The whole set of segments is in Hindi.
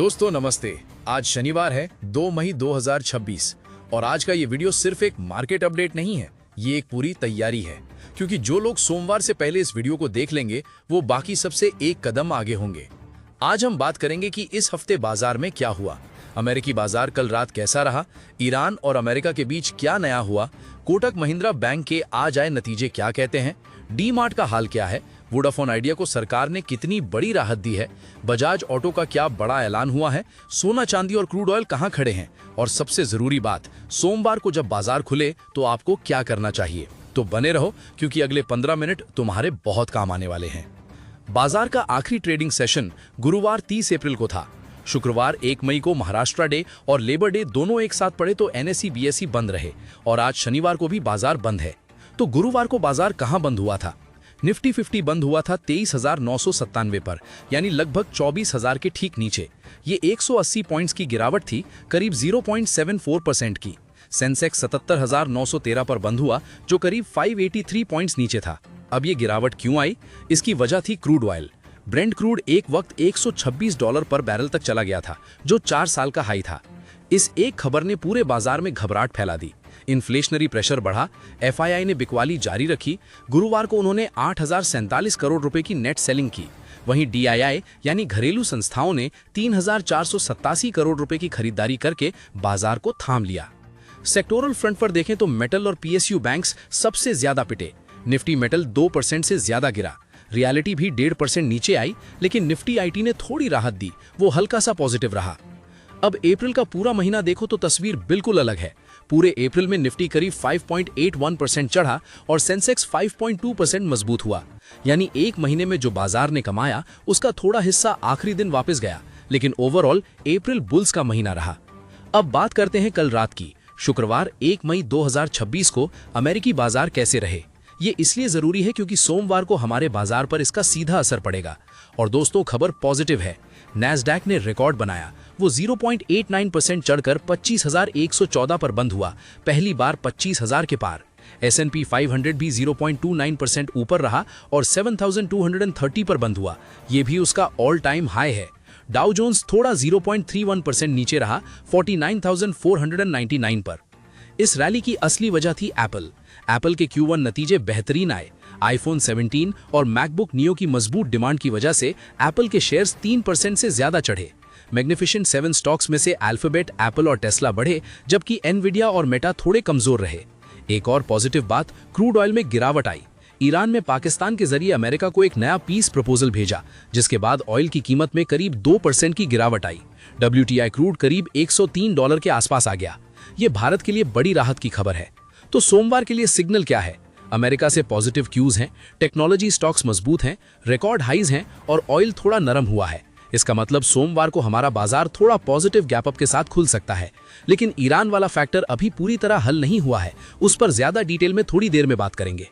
दोस्तों नमस्ते। आज शनिवार है 2 मई 2026 और आज का ये वीडियो सिर्फ एक मार्केट अपडेट नहीं है, ये एक पूरी तैयारी है। क्योंकि जो लोग सोमवार से पहले इस वीडियो को देख लेंगे वो बाकी सबसे एक कदम आगे होंगे। आज हम बात करेंगे कि इस हफ्ते बाजार में क्या हुआ, अमेरिकी बाजार कल रात कैसा रहा, ईरान और अमेरिका के बीच क्या नया हुआ, कोटक महिंद्रा बैंक के आज आए नतीजे क्या कहते हैं, डी मार्ट का हाल क्या है, वोडाफोन आइडिया को सरकार ने कितनी बड़ी राहत दी है, बजाज ऑटो का क्या बड़ा ऐलान हुआ है, सोना चांदी और क्रूड ऑयल कहां खड़े हैं, और सबसे जरूरी बात, सोमवार को जब बाजार खुले तो आपको क्या करना चाहिए। तो बने रहो क्योंकि अगले 15 मिनट तुम्हारे बहुत काम आने वाले हैं। बाजार का आखिरी ट्रेडिंग सेशन गुरुवार 30 अप्रैल को था। शुक्रवार 1 मई को महाराष्ट्र डे और लेबर डे दोनों एक साथ पड़े तो NSE BSE बंद रहे और आज शनिवार को भी बाजार बंद है। तो गुरुवार को बाजार कहां बंद हुआ था? निफ्टी 50 बंद हुआ था 23,997 पर, यानी लगभग 24,000 के ठीक नीचे। ये 180 पॉइंट्स की गिरावट थी, करीब 0.74% की। सेंसेक्स 77,913 पर बंद हुआ, जो करीब 583 पॉइंट्स नीचे था। अब ये गिरावट क्यों आई? इसकी वजह थी क्रूड ऑयल। ब्रेंट क्रूड एक वक्त $126 पर बैरल तक चला गया था, जो 4 साल का हाई था। इस एक खबर ने पूरे बाजार में घबराहट फैला दी। इन्फ्लेशनरी प्रेशर बढ़ा, FII ने बिकवाली जारी रखी। गुरुवार को उन्होंने 8,047 करोड़ रुपए की नेट सेलिंग की। वहीं DII यानी घरेलू संस्थाओं ने 3,487 करोड़ रुपए की खरीदारी करके बाजार को थाम लिया। सेक्टोरल फ्रंट पर देखें तो मेटल और PSU बैंक्स सबसे ज्यादा पिटे। निफ्टी मेटल 2% से ज्यादा गिरा। रियलिटी भी 1.5% नीचे आई, लेकिन निफ्टी IT ने थोड़ी राहत दी, वो हल्का सा पॉजिटिव रहा। अब अप्रैल का पूरा महीना देखो तो तस्वीर बिल्कुल अलग है। पूरे अप्रैल में निफ्टी करीब 5.81% चढ़ा और सेंसेक्स 5.2% मजबूत हुआ। यानी एक महीने में जो बाजार ने कमाया उसका थोड़ा हिस्सा आखिरी दिन वापस गया, लेकिन ओवरऑल अप्रैल बुल्स का महीना रहा। अब बात करते हैं कल रात की। शुक्रवार 1 मई 2026 को अमेरिकी बाजार कैसे रहे। ये इसलिए जरूरी है क्योंकि सोमवार को हमारे बाजार पर इसका सीधा असर पड़ेगा। और दोस्तों खबर पॉजिटिव है, नैस्डैक ने रिकॉर्ड बनाया। वो 0.89% चढ़कर 25,114 पर बंद हुआ, पहली बार 25,000 के पार। S&P 500 भी 0.29% ऊपर रहा और 7,230 पर बंद हुआ, ये भी उसका ऑल टाइम हाई है। डाउ जोन्स थोड़ा 0.31% नीचे रहा, 49,499 पर। इस रैली की असली वजह थी एप्पल के Q1 नतीजे बेहतरीन आए। आईफोन 17 और मैकबुक नियो की मजबूत डिमांड की वजह से एप्पल के शेयर्स 3% से ज्यादा चढ़े। मैग्निफिसेंट 7 स्टॉक्स में से अल्फाबेट, एप्पल और टेस्ला बढ़े, जबकि एनविडिया और मेटा थोड़े कमजोर रहे। एक और पॉजिटिव बात, क्रूड ऑयल में गिरावट आई। ईरान में पाकिस्तान के जरिए अमेरिका को एक नया पीस प्रपोजल भेजा, जिसके बाद ऑयल की कीमत में करीब 2% की गिरावट आई। WTI क्रूड करीब $103 के आसपास आ गया। ये भारत के लिए बड़ी राहत की खबर है। तो सोमवार के लिए सिग्नल क्या है? अमेरिका से पॉजिटिव क्यूज हैं, टेक्नोलॉजी स्टॉक्स मजबूत हैं, रिकॉर्ड हाईज हैं और ऑयल थोड़ा नरम हुआ है। इसका मतलब सोमवार को हमारा बाजार थोड़ा पॉजिटिव गैप अप के साथ खुल सकता है। लेकिन ईरान वाला फैक्टर अभी पूरी तरह हल नहीं हुआ है, उस पर ज्यादा डिटेल में थोड़ी देर में बात करेंगे।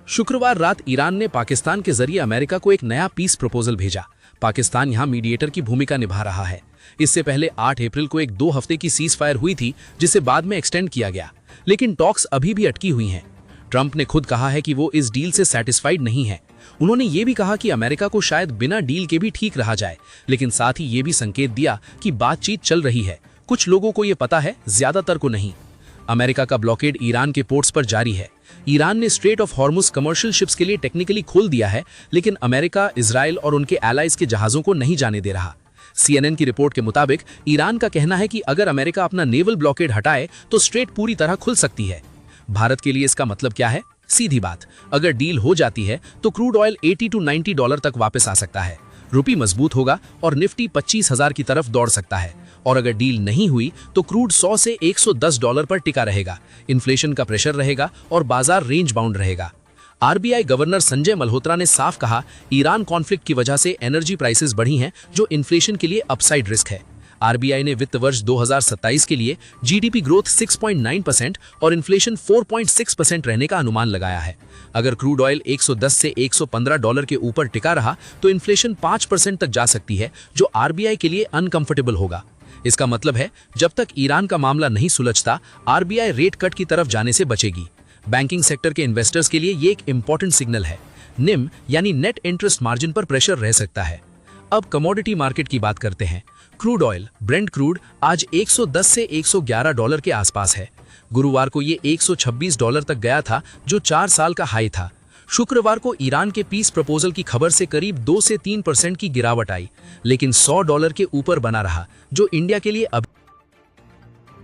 शुक्रवार रात ईरान ने पाकिस्तान के जरिए अमेरिका को एक नया पीस प्रपोजल भेजा। पाकिस्तान यहां मीडिएटर की भूमिका निभा रहा है। इससे पहले 8 अप्रैल को एक 2 हफ्ते की सीज फायर हुई थी, जिसे बाद में एक्सटेंड किया गया, लेकिन टॉक्स अभी भी अटकी हुई हैं। ट्रंप ने खुद कहा है कि वो इस डील से सेटिस्फाइड नहीं है। उन्होंने ये भी कहा कि अमेरिका को शायद बिना डील के भी ठीक रहा जाए, लेकिन साथ ही ये भी संकेत दिया कि बातचीत चल रही है। कुछ लोगों को ये पता है, ज्यादातर को नहीं। अमेरिका का ब्लॉकेड ईरान के पोर्ट्स पर जारी है। ईरान ने straight of Hormuz commercial ships के लिए टेक्निकली खोल दिया है, लेकिन अमेरिका, इजराइल और उनके एलाइज के जहाजों को नहीं जाने दे रहा। CNN की रिपोर्ट के मुताबिक ईरान का कहना है कि अगर अमेरिका अपना नेवल ब्लॉकेड हटाए तो स्ट्रेट पूरी तरह खुल सकती है। भारत के लिए इसका मतलब क्या है? सीधी बात, अगर डील हो जाती है तो क्रूड ऑयल $80 to $90 तक वापस आ सकता है, रुपये मजबूत होगा और निफ्टी 25,000 की तरफ दौड़ सकता है। और अगर डील नहीं हुई तो क्रूड 100 से $110 पर टिका रहेगा, इन्फ्लेशन का प्रेशर रहेगा और बाजार रेंज बाउंड रहेगा। RBI गवर्नर संजय मल्होत्रा ने साफ कहा, ईरान कॉन्फ्लिक्ट की वजह से एनर्जी प्राइसेस बढ़ी हैं, जो इन्फ्लेशन के लिए अपसाइड रिस्क है। RBI ने वित्त वर्ष 2027 के लिए GDP ग्रोथ 6.9% और इन्फ्लेशन 4.6% रहने का अनुमान लगाया है। अगर क्रूड ऑयल 110 से $115 के ऊपर टिका रहा तो इन्फ्लेशन 5% तक जा सकती है, जो RBI के लिए अनकंफर्टेबल होगा। इसका मतलब है जब तक ईरान का मामला नहीं सुलझता, RBI रेट कट की तरफ जाने से बचेगी। बैंकिंग सेक्टर के इन्वेस्टर्स के लिए ये एक इंपॉर्टेंट सिग्नल है। निम यानी नेट इंटरेस्ट मार्जिन पर प्रेशर रह सकता है। अब कमोडिटी मार्केट की बात करते हैं। क्रूड ऑयल ब्रेंट क्रूड आज 110 से 111 डॉलर के आसपास है। गुरुवार को ये 126 डॉलर तक गया था, जो 4 साल का हाई था। शुक्रवार को ईरान के पीस प्रपोजल की खबर से करीब 2 से 3% की गिरावट आई, लेकिन 100 डॉलर के ऊपर बना रहा, जो इंडिया के लिए अब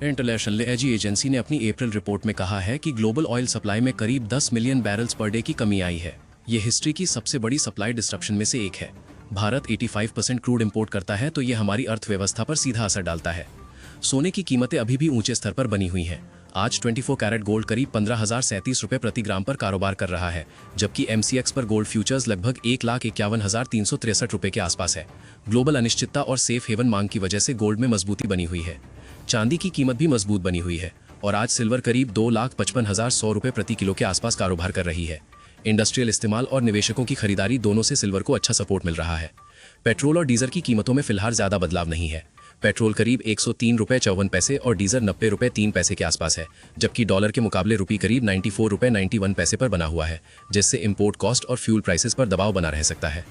इंटरनेशनल एनर्जी एजेंसी ने अपनी अप्रैल रिपोर्ट में कहा है कि ग्लोबल ऑयल सप्लाई में करीब 10 मिलियन बैरल्स पर डे की कमी आई है। ये हिस्ट्री की सबसे बड़ी सप्लाई डिस्ट्रप्शन में से एक है। भारत 85% क्रूड इंपोर्ट करता है, तो ये हमारी अर्थव्यवस्था पर सीधा असर डालता है। सोने की कीमतें अभी भी ऊंचे स्तर पर बनी हुई हैं। आज 24 कैरेट गोल्ड करीब 15,037 रुपये प्रति ग्राम पर कारोबार कर रहा है, जबकि MCX पर गोल्ड फ्यूचर्स लगभग 1,51,363 रुपये के आसपास है। ग्लोबल अनिश्चितता और सेफ हेवन मांग की वजह से गोल्ड में मजबूती बनी हुई है। चांदी की कीमत भी मजबूत बनी हुई है और आज सिल्वर करीब 2,55,100 रुपये प्रति किलो के आसपास कारोबार कर रही है। इंडस्ट्रियल इस्तेमाल और निवेशकों की खरीदारी दोनों से सिल्वर को अच्छा सपोर्ट मिल रहा है। पेट्रोल और डीजल की कीमतों में फिलहाल ज्यादा बदलाव नहीं है। पेट्रोल करीब 103 रुपये 54 पैसे और डीजल 90 रुपये 3 पैसे के आसपास है, जबकि डॉलर के मुकाबले रुपये करीब 94 रुपये 91 पैसे पर बना हुआ है, जिससे इंपोर्ट कॉस्ट और फ्यूल प्राइसेस पर दबाव बना रह सकता है।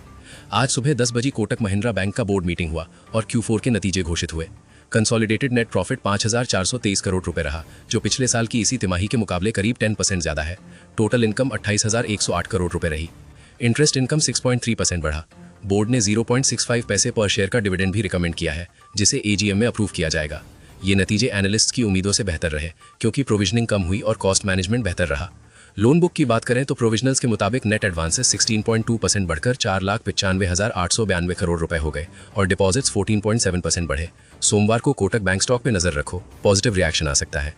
आज सुबह 10 बजे कोटक महिंद्रा बैंक का बोर्ड मीटिंग हुआ और Q4 के नतीजे घोषित हुए। कंसोलिडेटेड नेट प्रॉफिट 5,423 करोड़ रुपए रहा, जो पिछले साल की इसी तिमाही के मुकाबले करीब 10% ज्यादा है। टोटल इनकम 28,108 करोड़ रुपए रही। इंटरेस्ट इनकम 6.3% बढ़ा। बोर्ड ने 0.65 पैसे पर शेयर का डिविडेंड भी रिकमेंड किया है, जिसे AGM में अप्रूव किया जाएगा। ये नतीजे एनालिस्ट्स की उम्मीदों से बेहतर रहे, क्योंकि प्रोविजनिंग कम हुई और कॉस्ट मैनेजमेंट बेहतर रहा। लोन बुक की बात करें तो प्रोविजनल्स के मुताबिक नेट एडवांसेस 16.2% बढ़कर 4,95,892 करोड़ रुपए हो गए और डिपॉजिट्स 14.7% बढ़े। सोमवार को कोटक बैंक स्टॉक पे नजर रखो, पॉजिटिव रिएक्शन आ सकता है।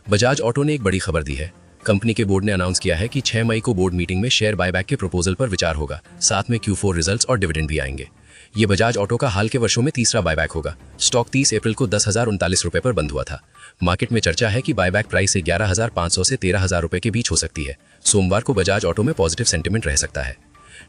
बजाज ऑटो ने एक बड़ी खबर दी है। कंपनी के बोर्ड ने अनाउंस किया है कि 6 मई को बोर्ड मीटिंग में शेयर बायबैक के प्रपोजल पर विचार होगा, साथ में Q4 रिजल्ट्स और डिविडेंड भी आएंगे। ये बजाज ऑटो का हाल के वर्षों में तीसरा बायबैक होगा। स्टॉक 30 अप्रैल को 10,039 रुपये पर बंद हुआ था। मार्केट में चर्चा है कि बायबैक प्राइस 11,500 से 13,000 रुपये के बीच हो सकती है। सोमवार को बजाज ऑटो में पॉजिटिव सेंटिमेंट रह सकता है।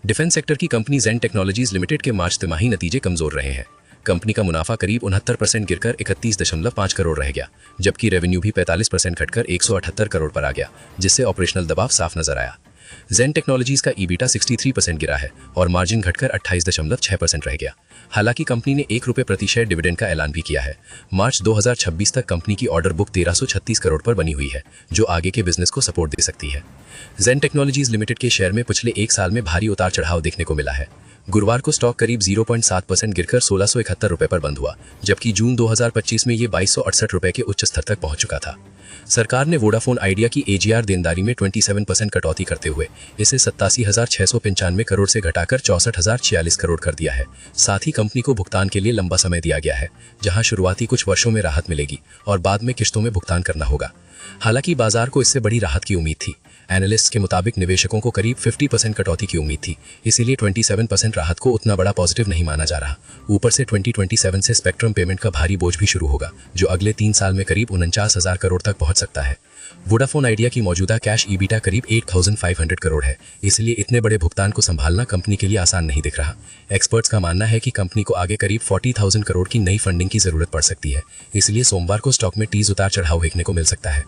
डिफेंस सेक्टर की कंपनी जेन टेक्नोलॉजीज लिमिटेड के मार्च तिमाही नतीजे कमजोर रहे हैं। कंपनी का मुनाफा करीब 69% गिरकर 31.5 करोड़ रह गया, जबकि रेवेन्यू भी 45% घटकर 178 करोड़ पर आ गया, जिससे ऑपरेशनल दबाव साफ नजर आया। जेन टेक्नोलॉजीज का EBITDA 63% गिरा है और मार्जिन घटकर 28.6% रह गया। हालांकि कंपनी ने 1 रुपये प्रति शेयर डिविडेंड का ऐलान भी किया है। मार्च 2026 तक कंपनी की ऑर्डर बुक 1336 करोड़ पर बनी हुई है, जो आगे के बिजनेस को सपोर्ट दे सकती है। जेन टेक्नोलॉजीज लिमिटेड के शेयर में पिछले 1 साल में भारी उतार चढ़ाव देखने को मिला है। गुरुवार को स्टॉक करीब 0.7% गिरकर 1,671 रुपये पर बंद हुआ, जबकि जून 2025 में ये 2,268 रुपये के उच्च स्तर तक पहुंच चुका था। सरकार ने वोडाफोन आइडिया की AGR देनदारी में 27% कटौती करते हुए इसे 87,695 करोड़ से घटाकर 64,046 करोड़ कर दिया है। साथ ही कंपनी को भुगतान के लिए लंबा समय दिया गया है, जहां शुरुआती कुछ वर्षों में राहत मिलेगी और बाद में किश्तों में भुगतान करना होगा। हालांकि बाजार को इससे बड़ी राहत की उम्मीद थी। एनालिस्ट के मुताबिक निवेशकों को करीब 50% कटौती की उम्मीद थी, इसीलिए 27% राहत को उतना बड़ा पॉजिटिव नहीं माना जा रहा। ऊपर से 2027 से स्पेक्ट्रम पेमेंट का भारी बोझ भी शुरू होगा, जो अगले 3 साल में करीब 49,000 करोड़ तक पहुंच सकता है। वोडाफोन आइडिया की मौजूदा कैश EBITDA करीब 8,500 करोड़ है, इसलिए इतने बड़े भुगतान को संभालना कंपनी के लिए आसान नहीं दिख रहा। एक्सपर्ट्स का मानना है कि कंपनी को आगे करीब 40,000 करोड़ की नई फंडिंग की जरूरत पड़ सकती है, इसलिए सोमवार को स्टॉक में तेज उतार चढ़ाव देखने को मिल सकता है।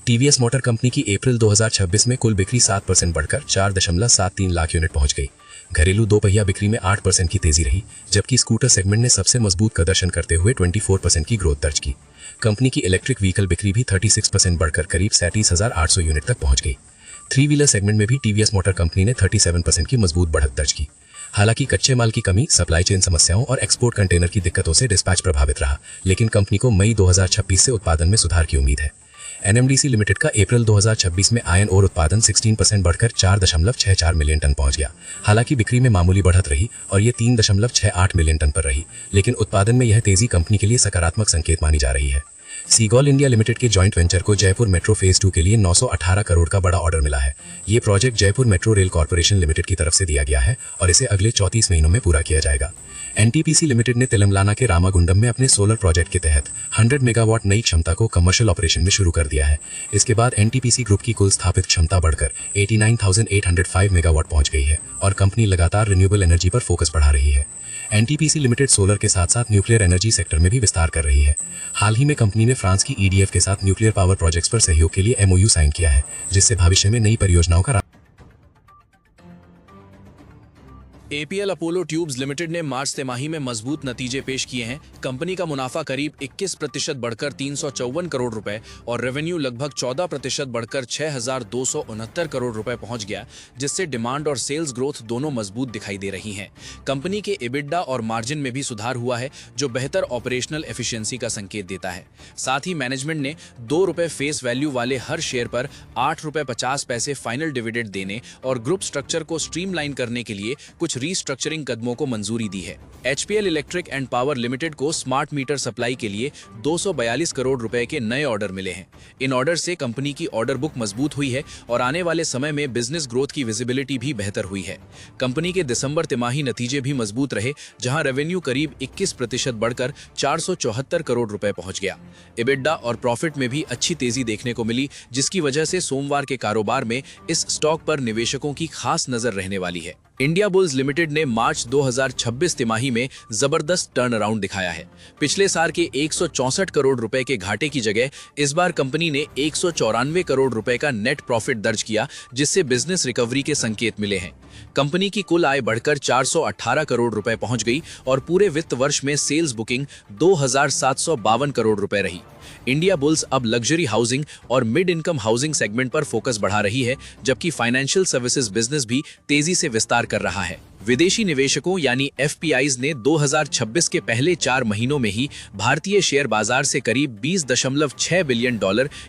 TVS मोटर कंपनी की अप्रैल 2026 में कुल बिक्री 7% बढ़कर 4.73 लाख यूनिट पहुंच गई। घरेलू दोपहिया बिक्री में 8% की तेजी रही, जबकि स्कूटर सेगमेंट ने सबसे मजबूत प्रदर्शन करते हुए 24% की ग्रोथ दर्ज की। कंपनी की इलेक्ट्रिक व्हीकल बिक्री भी 36% बढ़कर करीब 37,800 यूनिट तक पहुंच गई। 3 व्हीलर सेगमेंट में भी TVS मोटर कंपनी ने 37% की मजबूत बढ़त दर्ज की। हालांकि कच्चे माल की कमी, सप्लाई चेन समस्याओं और एक्सपोर्ट कंटेनर की दिक्कतों से डिस्पैच प्रभावित रहा, लेकिन कंपनी को मई 2026 से उत्पादन में सुधार की उम्मीद है। NMDC लिमिटेड का अप्रैल 2026 में आयरन ओर उत्पादन 16% बढ़कर 4.64 मिलियन टन पहुंच गया। हालांकि बिक्री में मामूली बढ़त रही और ये 3.68 मिलियन टन पर रही, लेकिन उत्पादन में यह तेजी कंपनी के लिए सकारात्मक संकेत मानी जा रही है। सीगॉल इंडिया लिमिटेड के जॉइंट वेंचर को जयपुर मेट्रो फेज 2 के लिए 918 करोड़ का बड़ा ऑर्डर मिला है। ये project Jaipur metro rail corporation limited की तरफ से दिया गया है और इसे अगले 34 महीनों में पूरा किया जाएगा। NTPC लिमिटेड ने तेलंगाना के रामागुंडम में अपने सोलर प्रोजेक्ट के तहत 100 मेगावाट नई क्षमता को कमर्शियल ऑपरेशन में शुरू कर दिया है। इसके बाद NTPC ग्रुप की कुल स्थापित क्षमता बढ़कर 89,805 मेगावाट पहुंच गई है और कंपनी लगातार रिन्यूएबल एनर्जी पर फोकस बढ़ा रही है। NTPC लिमिटेड सोलर के साथ साथ न्यूक्लियर एनर्जी सेक्टर में भी विस्तार कर रही है। हाल ही में कंपनी ने फ्रांस की EDF के साथ न्यूक्लियर पावर प्रोजेक्ट्स पर सहयोग के लिए MOU साइन किया है, जिससे भविष्य में नई परियोजनाओं का एपीएल अपोलो ट्यूब्स लिमिटेड ने मार्च तिमाही में मजबूत नतीजे पेश किए हैं। कंपनी का मुनाफा करीब 21% बढ़कर 354 करोड़ रुपए और रेवेन्यू लगभग 14% बढ़कर 6,269 करोड़ रुपए पहुंच गया, जिससे डिमांड और सेल्स ग्रोथ दोनों मजबूत दिखाई दे रही हैं। कंपनी के एबिडा और मार्जिन में भी सुधार हुआ है, जो बेहतर ऑपरेशनल एफिशिएंसी का संकेत देता है। साथ ही मैनेजमेंट ने ₹2 फेस वैल्यू वाले हर शेयर पर ₹8.50 फाइनल डिविडेंड देने और ग्रुप स्ट्रक्चर को स्ट्रीमलाइन करने के लिए कुछ रीस्ट्रक्चरिंग कदमों को मंजूरी दी है। HPL electric and power limited को स्मार्ट मीटर सप्लाई के लिए 242 करोड़ रुपए के नए ऑर्डर मिले हैं। इन ऑर्डर से कंपनी की ऑर्डर बुक मजबूत हुई है और आने वाले समय में बिजनेस ग्रोथ की विजिबिलिटी भी बेहतर हुई है। कंपनी के दिसंबर तिमाही नतीजे भी मजबूत रहे, जहां रेवेन्यू करीब 21% बढ़कर 474 करोड़ रुपए पहुंच गया। एबिडा और प्रॉफिट में भी अच्छी तेजी देखने को मिली, जिसकी वजह से सोमवार के कारोबार में इस स्टॉक पर निवेशकों की खास नजर रहने वाली है। इंडिया बुल्स लिमिटेड ने मार्च 2026 तिमाही में जबरदस्त टर्न अराउंड दिखाया है। पिछले साल के 164 करोड़ रुपए के घाटे की जगह इस बार कंपनी ने 194 करोड़ रुपए का नेट प्रॉफिट दर्ज किया, जिससे बिजनेस रिकवरी के संकेत मिले हैं। कंपनी की कुल आय बढ़कर 418 करोड़ रुपए पहुंच गई और पूरे वित्त वर्ष में सेल्स बुकिंग 2,752 करोड़ रुपए रही। इंडिया बुल्स अब लग्जरी हाउसिंग और मिड इनकम हाउसिंग सेगमेंट पर फोकस बढ़ा रही है, जबकि फाइनेंशियल सर्विसेज बिजनेस भी तेजी से विस्तार कर रहा है। विदेशी निवेशकों यानी एफपीआईज ने 2026 के पहले 4 महीनों में ही भारतीय शेयर बाजार से करीब $20.6 बिलियन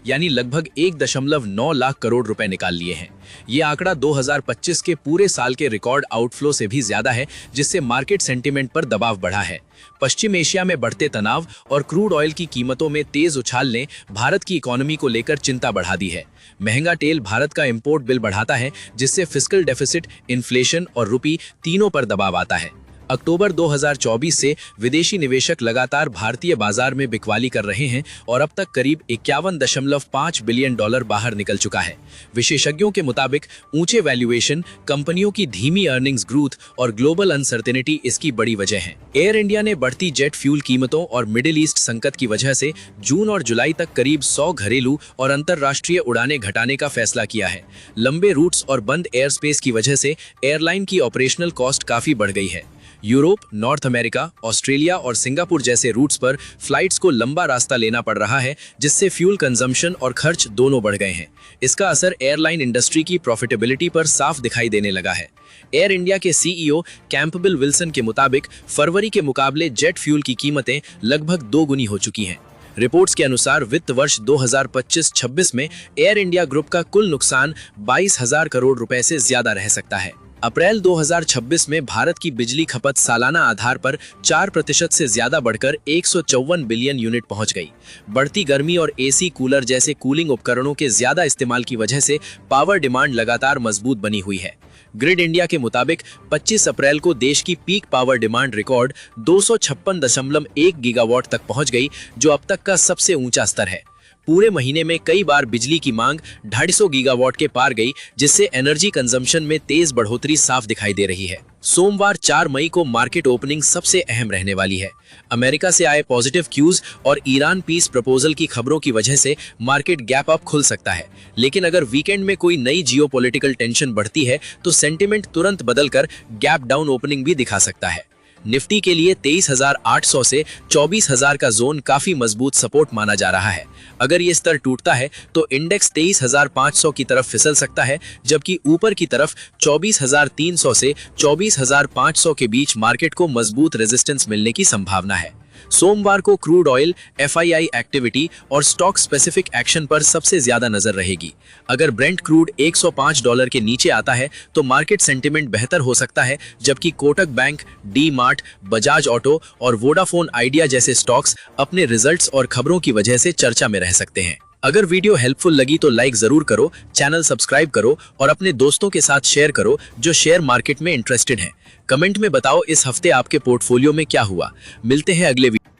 यानी लगभग 1.9 लाख करोड़ रुपए निकाल लिए हैं। ये आंकड़ा 2025 के पूरे साल के रिकॉर्ड आउटफ्लो से भी ज्यादा है, जिससे मार्केट सेंटीमेंट पर दबाव बढ़ा है। पश्चिम एशिया में बढ़ते तनाव और क्रूड ऑयल की कीमतों में तेज उछाल ने भारत की इकोनॉमी को लेकर चिंता बढ़ा दी है। महंगा तेल भारत का इंपोर्ट बिल बढ़ाता है, जिससे फिस्कल डेफिसिट, इन्फ्लेशन और रुपी तीनों पर दबाव आता है। अक्टूबर 2024 से विदेशी निवेशक लगातार भारतीय बाजार में बिकवाली कर रहे हैं और अब तक करीब $51.5 बिलियन बाहर निकल चुका है। विशेषज्ञों के मुताबिक ऊंचे वैल्यूएशन, कंपनियों की धीमी अर्निंग्स ग्रोथ और ग्लोबल अनसर्टेनिटी इसकी बड़ी वजह है। एयर इंडिया ने बढ़ती जेट फ्यूल कीमतों और मिडिल ईस्ट संकट की वजह से जून और जुलाई तक करीब 100 घरेलू और अंतर्राष्ट्रीय उड़ानें घटाने का फैसला किया है। लंबे रूट्स और बंद एयर स्पेस की वजह से एयरलाइन की ऑपरेशनल कॉस्ट काफी बढ़ गई है। यूरोप, नॉर्थ अमेरिका, ऑस्ट्रेलिया और सिंगापुर जैसे रूट्स पर फ्लाइट्स को लंबा रास्ता लेना पड़ रहा है, जिससे फ्यूल कंजम्पशन और खर्च दोनों बढ़ गए हैं। इसका असर एयरलाइन इंडस्ट्री की प्रॉफिटेबिलिटी पर साफ दिखाई देने लगा है। एयर इंडिया के सीईओ कैंपबेल विल्सन के मुताबिक फरवरी के मुकाबले जेट फ्यूल की कीमतें लगभग 2 गुनी हो चुकी हैं। रिपोर्ट्स के अनुसार वित्त वर्ष 2025-26 में एयर इंडिया ग्रुप का कुल नुकसान 22,000 करोड़ रुपए से ज्यादा रह सकता है। अप्रैल 2026 में भारत की बिजली खपत सालाना आधार पर 4% से ज्यादा बढ़कर 154 बिलियन यूनिट पहुंच गई। बढ़ती गर्मी और एसी, कूलर जैसे कूलिंग उपकरणों के ज्यादा इस्तेमाल की वजह से पावर डिमांड लगातार मजबूत बनी हुई है। ग्रिड इंडिया के मुताबिक 25 अप्रैल को देश की peak power demand record 256.1 gigawatt तक पहुंच गई, जो अब तक का सबसे ऊंचा स्तर है। पूरे महीने में कई बार बिजली की मांग 250 गीगावाट के पार गई, जिससे एनर्जी कंजम्पशन में तेज बढ़ोतरी साफ दिखाई दे रही है। सोमवार 4 मई को मार्केट ओपनिंग सबसे अहम रहने वाली है। अमेरिका से आए पॉजिटिव क्यूज और ईरान पीस प्रपोजल की खबरों की वजह से मार्केट गैप अप खुल सकता है, लेकिन अगर वीकेंड में कोई नई जियोपॉलिटिकल टेंशन बढ़ती है तो सेंटिमेंट तुरंत बदलकर गैप डाउन ओपनिंग भी दिखा सकता है। निफ्टी के लिए 23,800 से 24,000 का जोन काफी मजबूत सपोर्ट माना जा रहा है। अगर ये स्तर टूटता है तो इंडेक्स 23,500 की तरफ फिसल सकता है, जबकि ऊपर की तरफ 24,300 से 24,500 के बीच मार्केट को मजबूत रेजिस्टेंस मिलने की संभावना है। सोमवार को क्रूड ऑयल, एफआईआई एक्टिविटी और स्टॉक स्पेसिफिक एक्शन पर सबसे ज्यादा नजर रहेगी। अगर ब्रेंट क्रूड $105 के नीचे आता है तो मार्केट सेंटिमेंट बेहतर हो सकता है, जबकि Kotak bank, D mart, Bajaj auto और वोडाफोन आइडिया जैसे स्टॉक्स अपने रिजल्ट्स और खबरों की वजह से चर्चा में रह सकते हैं। अगर वीडियो हेल्पफुल लगी तो लाइक जरूर करो, चैनल सब्सक्राइब करो और अपने दोस्तों के साथ शेयर करो जो शेयर मार्केट में इंटरेस्टेड हैं। कमेंट में बताओ इस हफ्ते आपके पोर्टफोलियो में क्या हुआ। मिलते हैं अगले वीडियो।